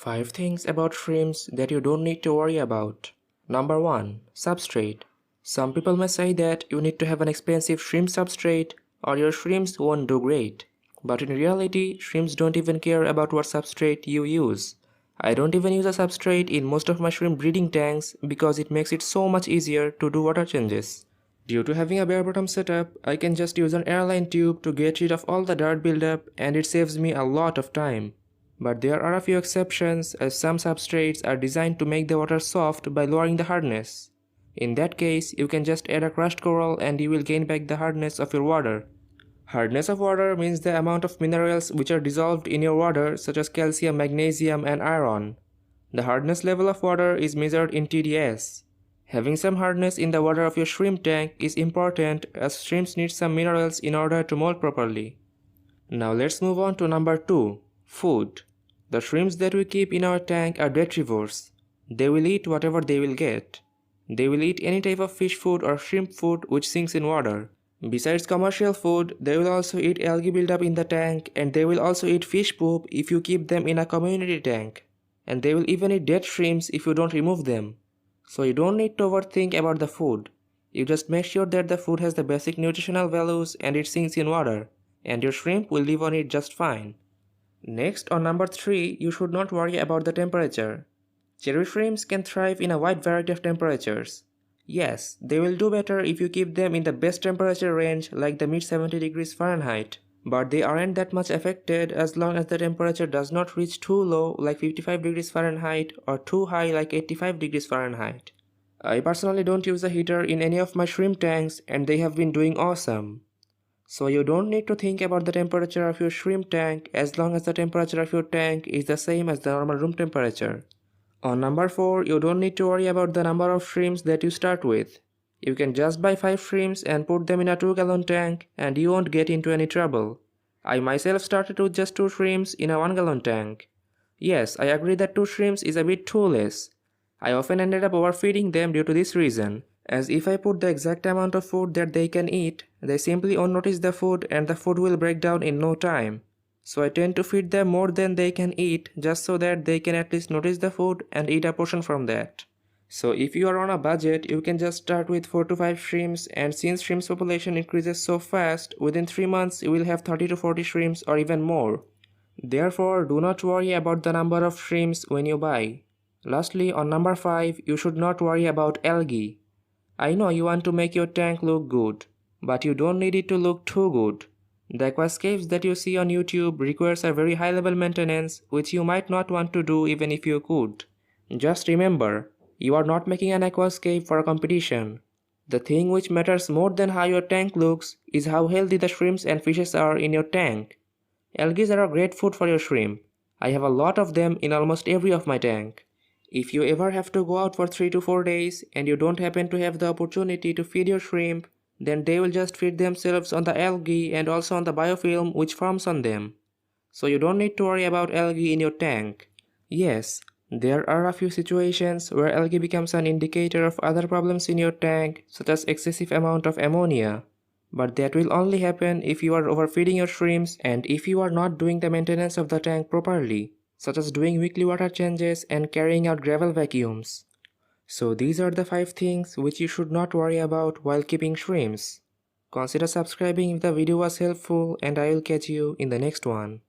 5 things about shrimps that you don't need to worry about. Number 1. Substrate. Some people may say that you need to have an expensive shrimp substrate or your shrimps won't do great. But in reality, shrimps don't even care about what substrate you use. I don't even use a substrate in most of my shrimp breeding tanks because it makes it so much easier to do water changes. Due to having a bare bottom setup, I can just use an airline tube to get rid of all the dirt buildup and it saves me a lot of time. But there are a few exceptions, as some substrates are designed to make the water soft by lowering the hardness. In that case, you can just add a crushed coral and you will gain back the hardness of your water. Hardness of water means the amount of minerals which are dissolved in your water, such as calcium, magnesium and iron. The hardness level of water is measured in TDS. Having some hardness in the water of your shrimp tank is important, as shrimps need some minerals in order to molt properly. Now let's move on to number 2. Food. The shrimps that we keep in our tank are detrivores. They will eat whatever they will get. They will eat any type of fish food or shrimp food which sinks in water. Besides commercial food, they will also eat algae buildup in the tank, and they will also eat fish poop if you keep them in a community tank. And they will even eat dead shrimps if you don't remove them. So you don't need to overthink about the food. You just make sure that the food has the basic nutritional values and it sinks in water, and your shrimp will live on it just fine. Next, on number 3, you should not worry about the temperature. Cherry shrimps can thrive in a wide variety of temperatures. Yes, they will do better if you keep them in the best temperature range like the mid 70 degrees Fahrenheit, but they aren't that much affected as long as the temperature does not reach too low like 55 degrees Fahrenheit or too high like 85 degrees Fahrenheit. I personally don't use a heater in any of my shrimp tanks and they have been doing awesome. So you don't need to think about the temperature of your shrimp tank as long as the temperature of your tank is the same as the normal room temperature. On number 4, you don't need to worry about the number of shrimps that you start with. You can just buy 5 shrimps and put them in a 2-gallon tank and you won't get into any trouble. I myself started with just 2 shrimps in a 1-gallon tank. Yes, I agree that 2 shrimps is a bit too less. I often ended up overfeeding them due to this reason, as if I put the exact amount of food that they can eat, they simply won't notice the food and the food will break down in no time. So I tend to feed them more than they can eat just so that they can at least notice the food and eat a portion from that. So if you are on a budget, you can just start with 4 to 5 shrimps, and since shrimps population increases so fast, within 3 months you will have 30 to 40 shrimps or even more. Therefore, do not worry about the number of shrimps when you buy. Lastly, on number 5, you should not worry about algae. I know you want to make your tank look good, but you don't need it to look too good. The aquascapes that you see on YouTube requires a very high level maintenance which you might not want to do even if you could. Just remember, you are not making an aquascape for a competition. The thing which matters more than how your tank looks is how healthy the shrimps and fishes are in your tank. Algae are a great food for your shrimp. I have a lot of them in almost every of my tank. If you ever have to go out for 3 to 4 days and you don't happen to have the opportunity to feed your shrimp, then they will just feed themselves on the algae and also on the biofilm which forms on them. So you don't need to worry about algae in your tank. Yes, there are a few situations where algae becomes an indicator of other problems in your tank, such as excessive amount of ammonia. But that will only happen if you are overfeeding your shrimps and if you are not doing the maintenance of the tank properly, such as doing weekly water changes and carrying out gravel vacuums. So these are the 5 things which you should not worry about while keeping shrimps. Consider subscribing if the video was helpful, and I will catch you in the next one.